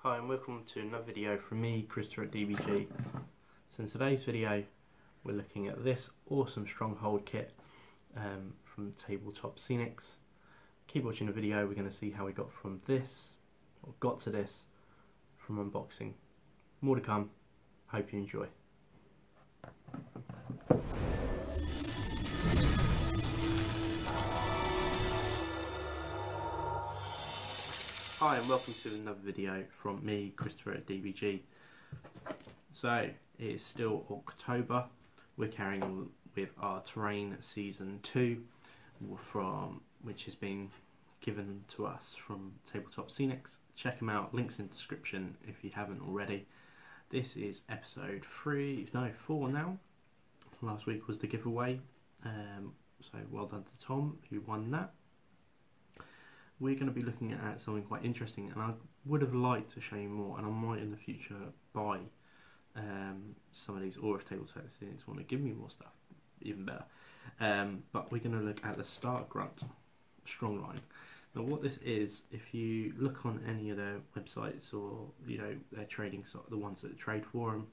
Hi and welcome to another video from me, Christopher at DBG. So in today's video we're looking at this awesome Stronghold kit from Tabletop Scenics. Keep watching the video, we're going to see how we got from this, or got to this, from unboxing. More to come, hope you enjoy. Hi and welcome to another video from me, Christopher at DBG. So it is still October. We're carrying on with our Terrain Season 2, which has been given to us from Tabletop Scenics. Check them out, links in the description if you haven't already. This is episode 4 now. Last week was the giveaway, so well done to Tom who won that. We're going to be looking at something quite interesting, and I would have liked to show you more, and I might in the future buy some of these, or if Tabletop Scenics want to give me more stuff, even better. But we're going to look at the Skargruk Strongline. Now what this is, if you look on any of their websites or their trading site, the ones that trade for them,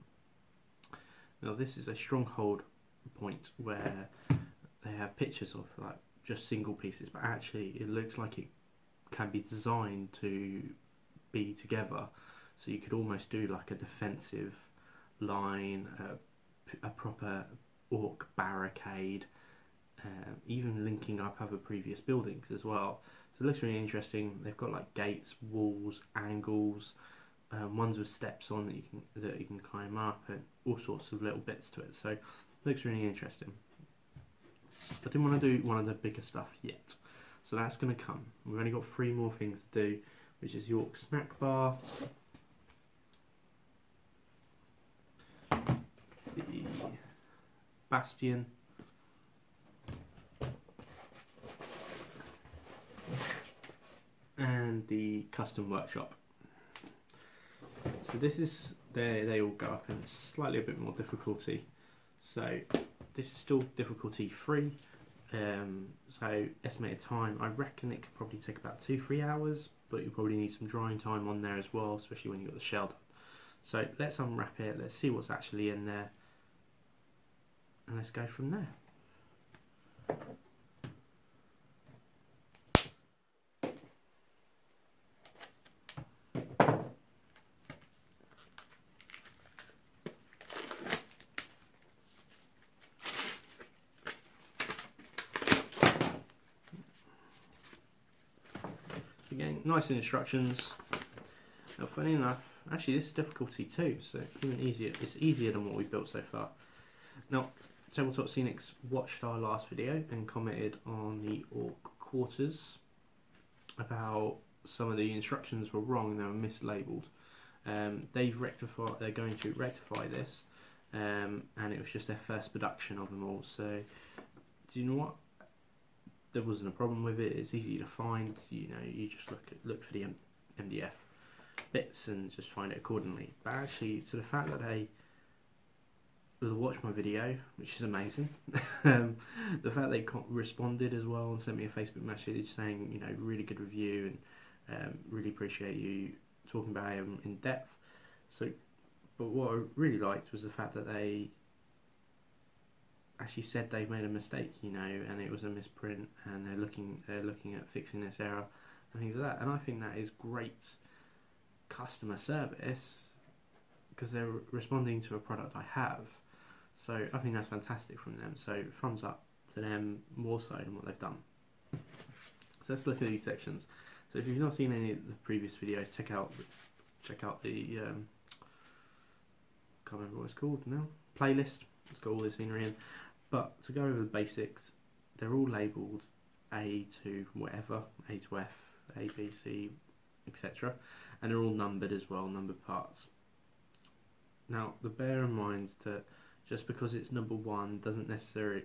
now this is a stronghold point where they have pictures of like just single pieces, but actually it looks like it can be designed to be together, so you could almost do like a defensive line, a proper orc barricade, even linking up other previous buildings as well. So it looks really interesting. They've got like gates, walls, angles, ones with steps on that you can climb up, and all sorts of little bits to it. So it looks really interesting. I didn't want to do one of the bigger stuff yet, so that's going to come. We've only got 3 more things to do, which is York snack bar, the bastion, and the custom workshop. So this is they all go up in slightly a bit more difficulty. So this is still difficulty 3. So estimated time, I reckon it could probably take about 2-3 hours, but you probably need some drying time on there as well, especially when you've got the shell done. So let's unwrap it, let's see what's actually in there, and let's go from there. Again, nice instructions. Now, funny enough, actually this is difficulty 2, so even easier. It's easier than what we've built so far. Now, Tabletop Scenics watched our last video and commented on the Ork quarters about some of the instructions were wrong, they were mislabeled. They're going to rectify this, and it was just their first production of them all. So, do you know what? There wasn't a problem with it. It's easy to find. You just look for the MDF bits and just find it accordingly. But actually, to the fact that they watched my video, which is amazing, the fact they responded as well and sent me a Facebook message saying, really good review and really appreciate you talking about it in depth. So, but what I really liked was the fact that they actually said they made a mistake, and it was a misprint, and they're looking at fixing this error and things like that. And I think that is great customer service, because they're responding to a product I have. So I think that's fantastic from them. So thumbs up to them more so than what they've done. So let's look at these sections. So if you've not seen any of the previous videos, check out the can't remember what it's called now, playlist. It's got all the scenery in. But to go over the basics, they're all labelled A to whatever, A to F, A, B, C, etc. And they're all numbered as well, numbered parts. Now, bear in mind that just because it's number 1 doesn't necessarily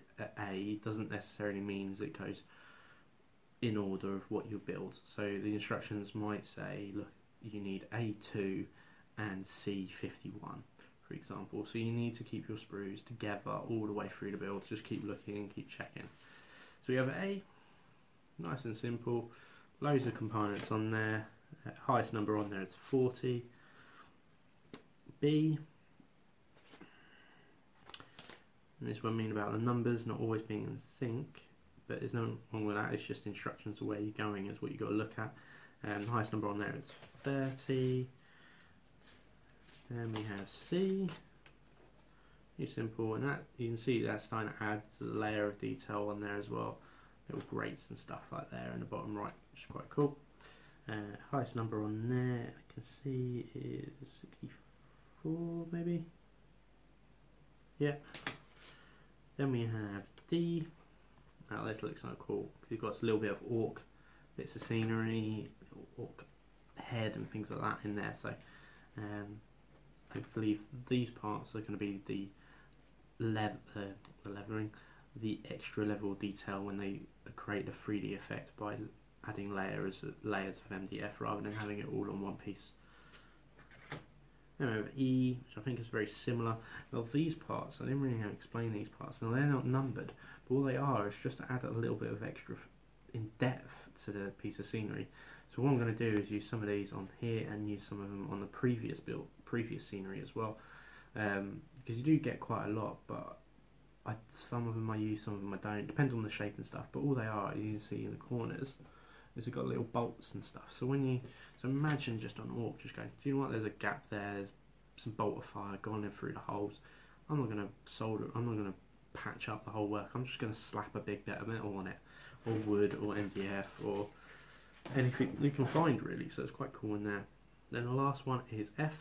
mean it goes in order of what you build. So the instructions might say, look, you need A2 and C51. For example, so you need to keep your sprues together all the way through the build. Just keep looking and keep checking. So we have A, nice and simple, loads of components on there, Highest number on there is 40. B. And this is what I mean about the numbers not always being in sync, but there's no wrong with that. It's just instructions of where you're going is what you've got to look at. And the highest number on there is 30. Then we have C. It's simple, and that you can see that's starting to add to the layer of detail on there as well. Little grates and stuff like there in the bottom right, which is quite cool. Highest number on there I can see is 64 maybe. Yeah. Then we have D. Now this looks so cool because you've got a little bit of orc, bits of scenery, orc head and things like that in there. So hopefully these parts are going to be the leveling, the extra level detail when they create a 3D effect by adding layers of MDF rather than having it all on one piece. Then we have E, which I think is very similar. Now these parts, I didn't really have to explain these parts. Now they're not numbered, but all they are is just to add a little bit of extra in depth to the piece of scenery. So what I'm going to do is use some of these on here and use some of them on the previous scenery as well. Because you do get quite a lot, but some of them I use, some of them I don't. Depends on the shape and stuff. But all they are, you can see in the corners, is they've got little bolts and stuff. So imagine just on Ork, just going, do you know what? There's a gap there. There's some bolt of fire gone in through the holes. I'm not going to solder. I'm not going to patch up the whole work. I'm just going to slap a big bit of metal on it, or wood, or MDF, or anything you can find really. So it's quite cool in there. Then the last one is F.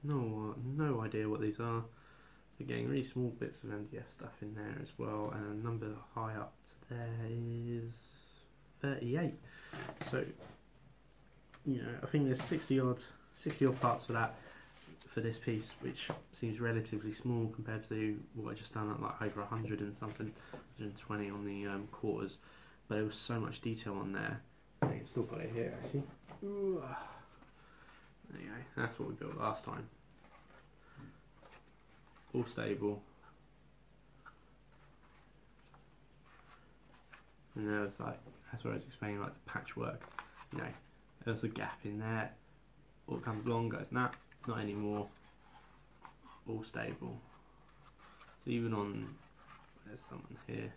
No idea what these are. They're getting really small bits of MDF stuff in there as well, and the number high up to there is 38. So I think there's 60 odd parts for this piece, which seems relatively small compared to what I just done at like over 100 and something, 120 on the quarters. But there was so much detail on there. I think it's still got it here actually. Ooh. There you go, that's what we built last time. All stable. And there was that's what I was explaining, like the patchwork. There's a gap in there. All comes along, goes, nah, not anymore. All stable. So even on, there's someone here.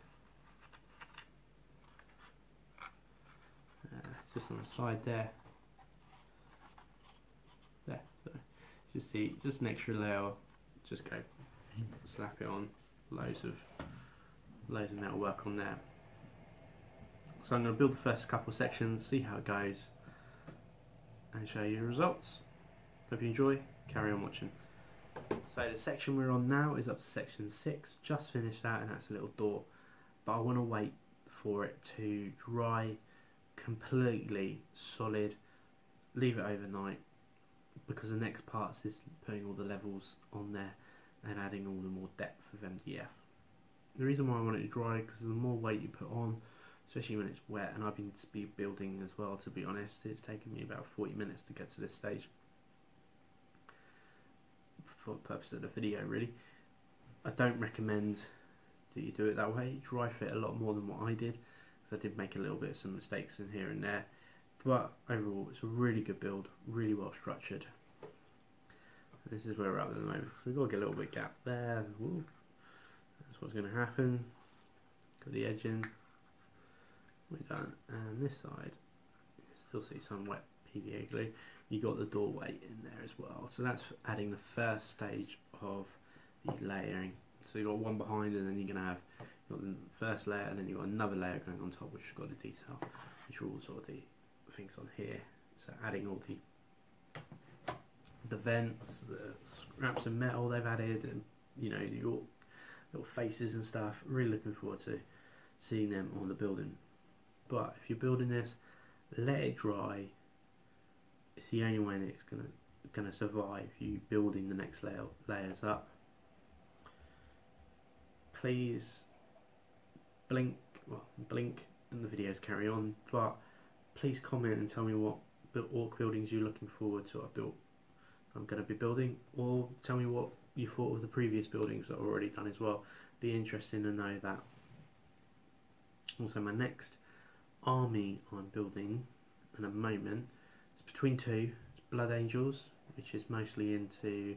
Just on the side there. So just see, just an extra layer, just go slap it on, loads of metal work on there. So I'm going to build the first couple of sections, see how it goes, and show you the results. Hope you enjoy, carry on watching. So the section we're on now is up to section 6, just finished that, and that's a little door, but I want to wait for it to dry completely solid, leave it overnight, because the next part is putting all the levels on there and adding all the more depth of MDF. The reason why I want it to dry because the more weight you put on, especially when it's wet, and I've been speed building as well, to be honest, it's taken me about 40 minutes to get to this stage for the purpose of the video really. I don't recommend that you do it that way. Dry fit a lot more than what I did, because I did make a little bit of some mistakes in here and there. But overall, it's a really good build, really well structured. This is where we're at the moment. So we've got to get a little bit of gap there. Ooh. That's what's going to happen. Got the edge in. We're done. And this side, you still see some wet PVA glue. You got the doorway in there as well. So that's adding the first stage of the layering. So you've got one behind, and then you're going to have the first layer, and then you've got another layer going on top, which has got the detail, which are all sort of the things on here. So adding all the vents, the scraps of metal they've added, and your little faces and stuff. Really looking forward to seeing them on the building. But if you're building this, let it dry. It's the only way that it's gonna survive you building the next layers up. Please blink and the videos carry on, but please comment and tell me what Ork buildings you're looking forward to I'm going to be building, or tell me what you thought of the previous buildings that I've already done as well. Be interesting to know that. Also, my next army I'm building at the moment is between two. It's Blood Angels, which is mostly into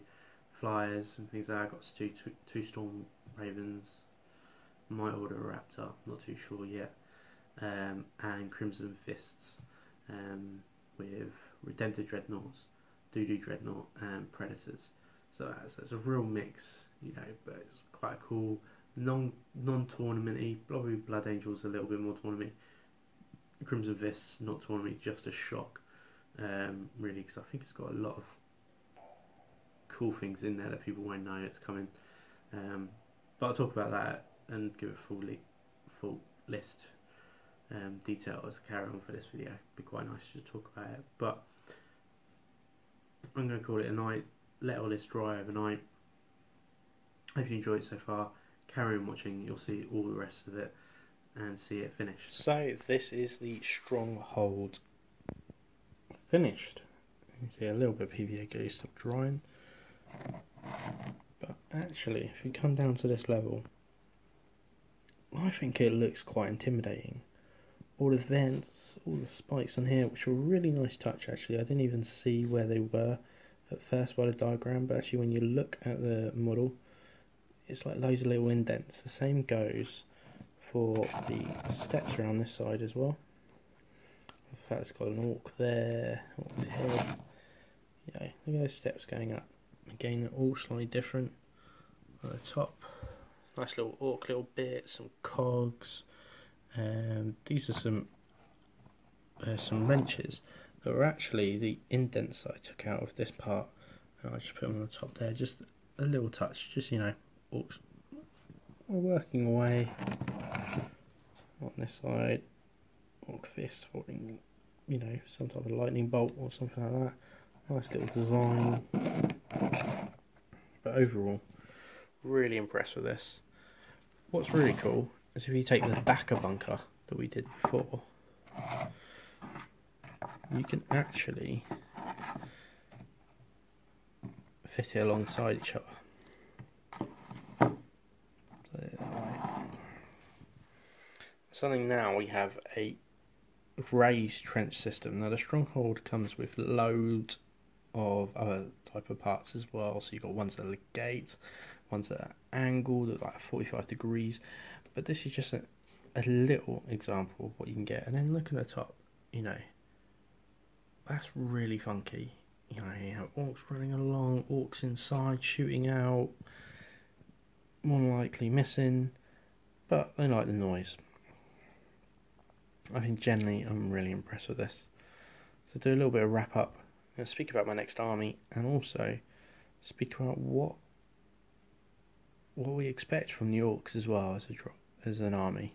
flyers and things like that. I've got two Storm Ravens, might order a Raptor, not too sure yet, and Crimson Fists with Redemptor Dreadnoughts, Doodoo Dreadnought and Predators. So it's a real mix, you know, but it's quite cool, non-tournamenty. Probably Blood Angels a little bit more tournament. Crimson Fists not tournament, just a shock, really, because I think it's got a lot of cool things in there that people won't know it's coming. But I'll talk about that and give a full list detail as I carry on for this video. It'd be quite nice to talk about it, but I'm going to call it a night. Let all this dry overnight. Hope you enjoyed it so far. Carry on watching, you'll see all the rest of it and see it finished. So this is the Stronghold finished. You can see a little bit of PVA glue still drying, but actually if you come down to this level, I think it looks quite intimidating. All the vents, all the spikes on here, which were a really nice touch actually. I didn't even see where they were at first by the diagram, but actually when you look at the model, it's like loads of little indents. The same goes for the steps around this side as well. In fact, it's got an orc there, orc head. You know, look at those steps going up. Again, they're all slightly different. At the top, nice little orc little bits, some cogs. These are some wrenches that were actually the indents that I took out of this part, and I just put them on the top there. Just a little touch, just, you know, orcs are working away on this side. Orc fist holding, you know, some type of lightning bolt or something like that. Nice little design. But overall, really impressed with this. What's really cool is if you take the backer bunker that we did before, you can actually fit it alongside each other. Something now we have a raised trench system. Now the Stronghold comes with loads of other type of parts as well. So you've got ones that are gate, ones that are angled at like 45 degrees. But this is just a little example of what you can get. And then look at the top, you know, that's really funky. You know, you have orcs running along, orcs inside shooting out, more than likely missing, but they like the noise. I think generally I'm really impressed with this. So do a little bit of wrap up. I'm going to speak about my next army and also speak about what we expect from the orcs as well as an army.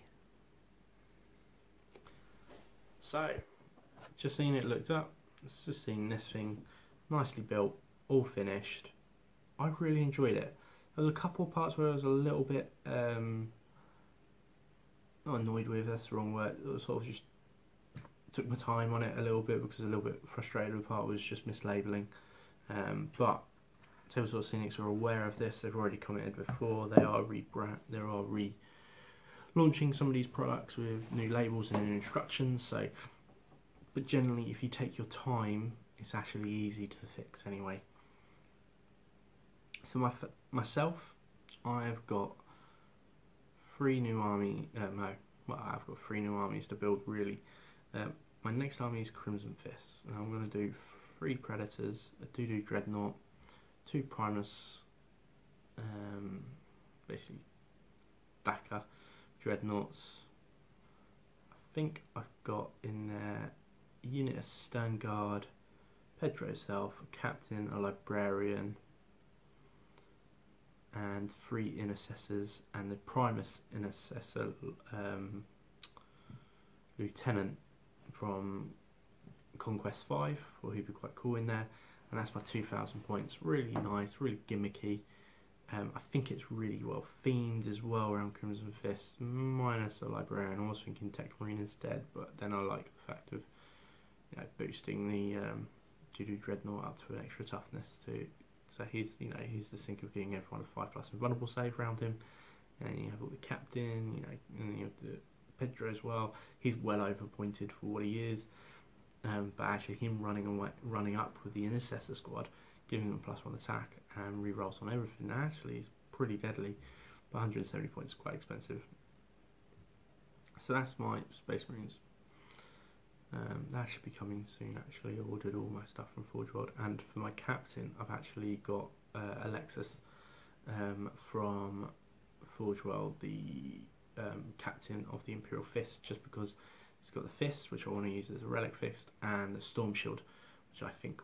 So, just seen it looked up. It's just seen this thing nicely built, all finished. I really enjoyed it. There was a couple of parts where I was a little bit not annoyed with, that's the wrong word. It was sort of just took my time on it a little bit because I was a little bit frustrated with part was just mislabeling. But Tabletop Scenics are aware of this. They've already commented before. They are launching some of these products with new labels and new instructions. So, but generally, if you take your time, it's actually easy to fix anyway. So myself, I've got three new armies to build really. My next army is Crimson Fists, and I'm going to do 3 Predators, a Doodoo Dreadnought, 2 Primus, basically backer Dreadnoughts. I think I've got in there a unit of Stern Guard, Pedro himself, a Captain, a Librarian, and 3 Intercessors, and the Primus Intercessor Lieutenant from Conquest 5, or he'd be quite cool in there, and that's my 2,000 points. Really nice, really gimmicky. I think it's really well themed as well around Crimson Fist, minus a Librarian. I was thinking Tech Marine instead, but then I like the fact of, you know, boosting the Doodoo Dreadnought up to an extra toughness too. So he's the sink of getting everyone a 5+ invulnerable save around him, and you have all the Captain, you know, and you have the Pedro as well. He's well overpointed for what he is, but actually him running up with the Intercessor squad, giving them +1 attack and rerolls on everything, actually is pretty deadly. But 170 points is quite expensive. So that's my Space Marines. That should be coming soon. Actually, I ordered all my stuff from Forge World, and for my captain, I've actually got Alexis from Forge World, the captain of the Imperial Fist, just because he's got the fist, which I want to use as a relic fist, and the Storm Shield, which I think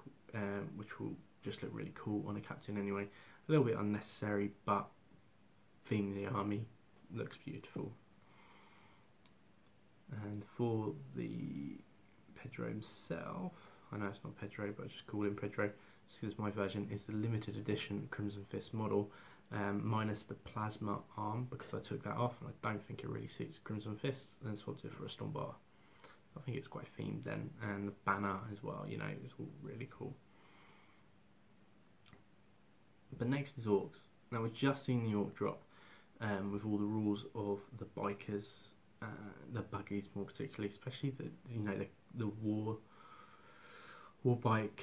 which will just look really cool on a captain anyway. A little bit unnecessary, but theming the army looks beautiful. And for the Pedro himself, I know it's not Pedro, but I just call him Pedro because my version is the limited edition Crimson Fist model, minus the plasma arm, because I took that off and I don't think it really suits Crimson Fists, and swapped it for a Stormbar. I think it's quite themed then, and the banner as well, you know, it's all really cool. But next is Orks. Now we've just seen the Ork drop with all the rules of the bikers, the buggies more particularly, especially the war bike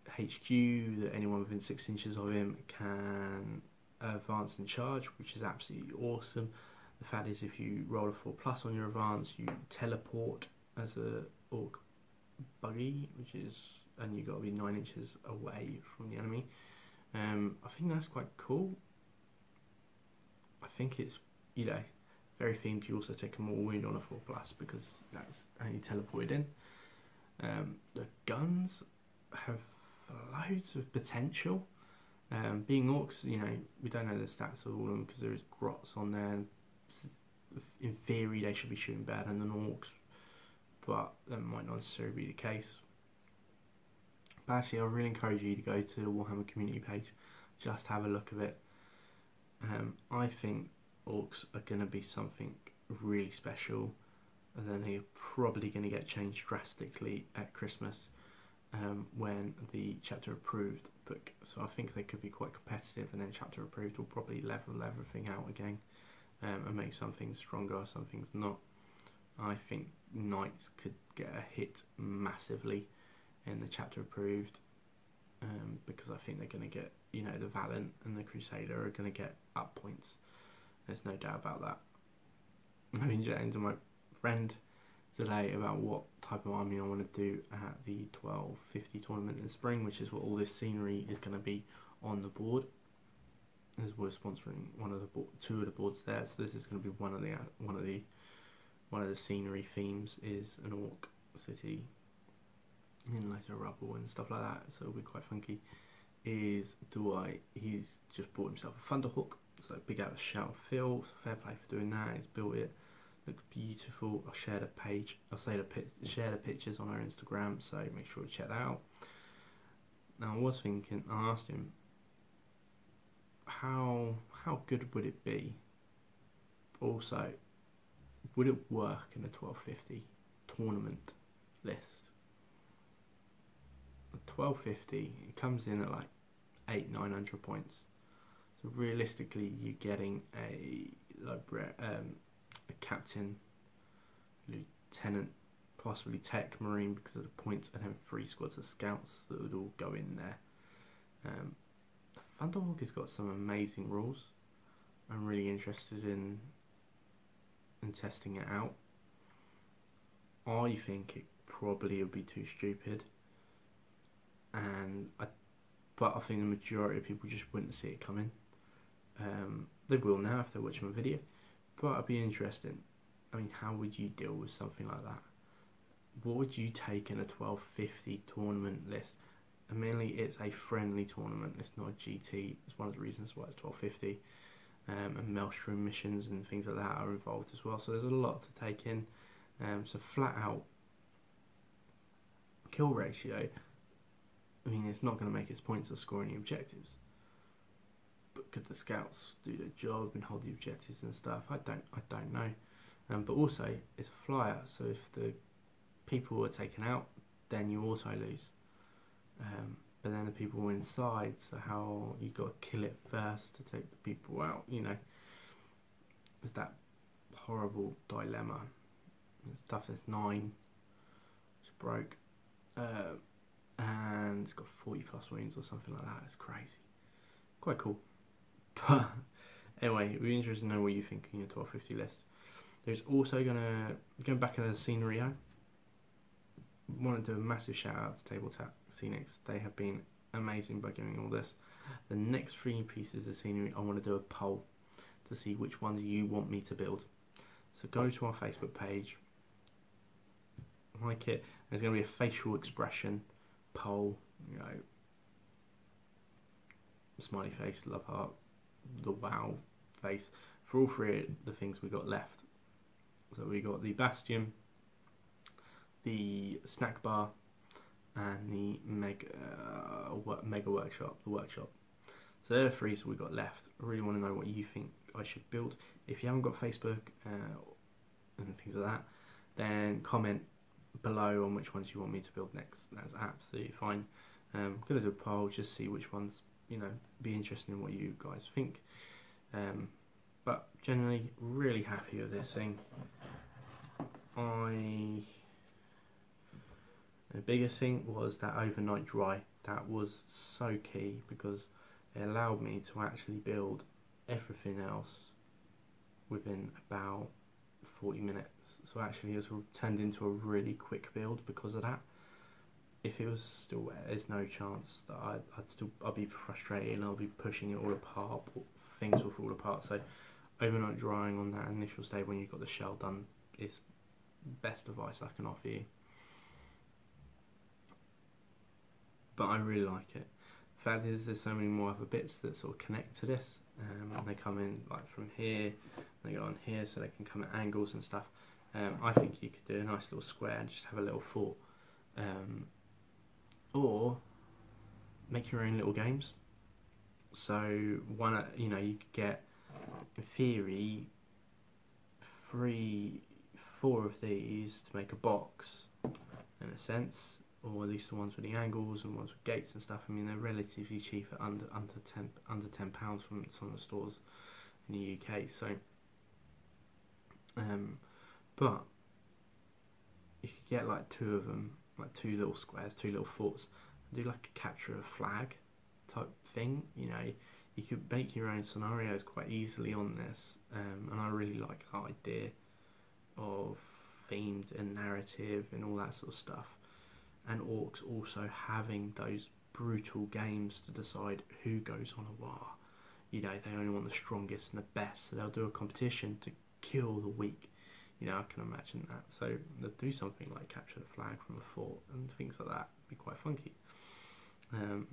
HQ, that anyone within 6 inches of him can advance and charge, which is absolutely awesome. The fact is, if you roll a 4+ on your advance, you teleport as a Ork buggy, and you've got to be 9 inches away from the enemy. I think that's quite cool. I think it's, you know, very themed. You also take a more wound on a 4+, because that's how you teleported in. The guns have loads of potential. Being Orks, you know, we don't know the stats of all of them because there is grots on there. In theory, they should be shooting better than Orks, but that might not necessarily be the case. But actually, I really encourage you to go to the Warhammer community page, just have a look at it. I think Orks are going to be something really special, and then they're probably going to get changed drastically at Christmas when the chapter approved book. So I think they could be quite competitive, and then chapter approved will probably level everything out again and make some things stronger, some things not. I think Knights could get a hit massively in the chapter approved, because I think they're going to get, you know, the Valiant and the Crusader are going to get up points. There's no doubt about that. I've been chatting to my friend today about what type of army I want to do at the 1250 tournament in spring, which is what all this scenery is going to be on the board, as we're sponsoring two of the boards there. So this is going to be one of the scenery themes is an Ork city in loads of rubble and stuff like that, so it'll be quite funky. He's just bought himself a Thunderhawk, so big out of shout of Phil, fair play for doing that. He's built it, looks beautiful. I'll share the page, share the pictures on our Instagram, so make sure to check that out. Now I was thinking, I asked him how good would it be, also would it work in a 1250 tournament list. 1250, it comes in at like 800-900 points. So realistically, you're getting a captain, lieutenant, possibly tech, marine because of the points, and then 3 squads of scouts that would all go in there. The Thunderhawk has got some amazing rules. I'm really interested in testing it out. I think it probably would be too stupid. But I think the majority of people just wouldn't see it coming. They will now if they're watching my video, but it'd be interesting. I mean, how would you deal with something like that? What would you take in a 1250 tournament list? And mainly it's a friendly tournament, it's not a GT. It's one of the reasons why it's 1250. And Maelstrom missions and things like that are involved as well, so there's a lot to take in. So flat out kill ratio, I mean, it's not going to make its points or score any objectives, but could the scouts do their job and hold the objectives and stuff? I don't know. But also it's a flyer, so if the people are taken out, then you auto lose. But then the people were inside, so how you got to kill it first to take the people out, you know. There's that horrible dilemma. Stuff says 9. It's broke. And it's got 40 plus wounds or something like that. It's crazy. Quite cool. But anyway, it'd be interesting to know what you think in your 1250 list. There's also going back into the scenery. I want to do a massive shout out to Tabletop Scenics. They have been amazing by giving all this. The next 3 pieces of scenery, I want to do a poll to see which ones you want me to build. So go to our Facebook page, like it. There's going to be a facial expression poll, you know, smiley face, love heart, the wow face, for all 3 of the things we got left. So we got the Bastion, the snack bar, and the mega workshop, the workshop. So there are 3 we got left. I really want to know what you think I should build. If you haven't got Facebook and things like that, then comment below on which ones you want me to build next. That's absolutely fine. I'm going to do a poll, just see which ones, you know, be interested in what you guys think. But generally, really happy with this thing. The biggest thing was that overnight dry. That was so key because it allowed me to actually build everything else within about 40 minutes. So actually it was turned into a really quick build because of that. If it was still wet, there's no chance that I'd be frustrated and I'll be pushing it all apart. Things will fall apart. So overnight drying on that initial stage when you've got the shell done is best advice I can offer you. But I really like it. The fact is, there's so many more other bits that sort of connect to this. They come in like from here, they go on here, so they can come at angles and stuff. I think you could do a nice little square and just have a little fort, or make your own little games. So you know, you could get, in theory, 4 of these to make a box, in a sense. Or at least the ones with the angles and ones with gates and stuff. I mean, they're relatively cheap at under £10 from some of the stores in the UK. So, but you could get like 2 of them, like 2 little squares, 2 little forts, and do like a capture a flag type thing. You know, you could make your own scenarios quite easily on this, and I really like that idea of themed and narrative and all that sort of stuff. And orcs also having those brutal games to decide who goes on a war. You know, they only want the strongest and the best, so they'll do a competition to kill the weak. You know, I can imagine that. So they'll do something like capture the flag from a fort and things like that. It'd be quite funky. But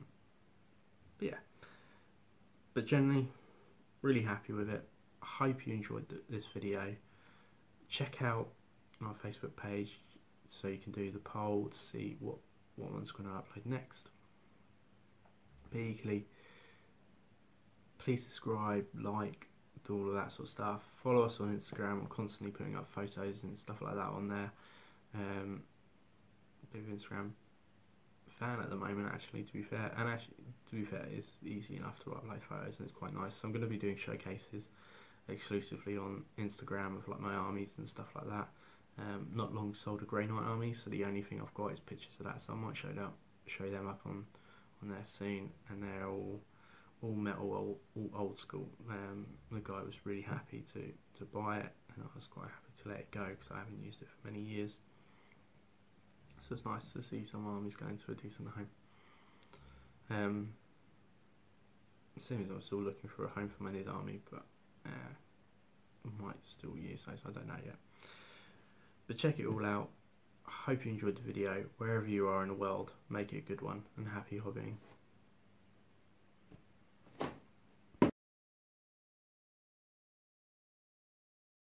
yeah. But generally, really happy with it. I hope you enjoyed this video. Check out our Facebook page, so you can do the poll to see what one's going to upload next. But equally, please subscribe, like, do all of that sort of stuff. Follow us on Instagram. I'm constantly putting up photos and stuff like that on there. Bit of Instagram fan at the moment, actually, to be fair. And actually, to be fair, it's easy enough to upload photos and it's quite nice. So I'm going to be doing showcases exclusively on Instagram of like my armies and stuff like that. Not long sold a Grey Knight army, so the only thing I've got is pictures of that, so I might show them up on there soon. And they're all metal, all old school. The guy was really happy to buy it, and I was quite happy to let it go because I haven't used it for many years. So it's nice to see some armies going to a decent home. It seems I'm still looking for a home for my Nid army, but I might still use those, I don't know yet. But check it all out. I hope you enjoyed the video. Wherever you are in the world, make it a good one, and happy hobbying.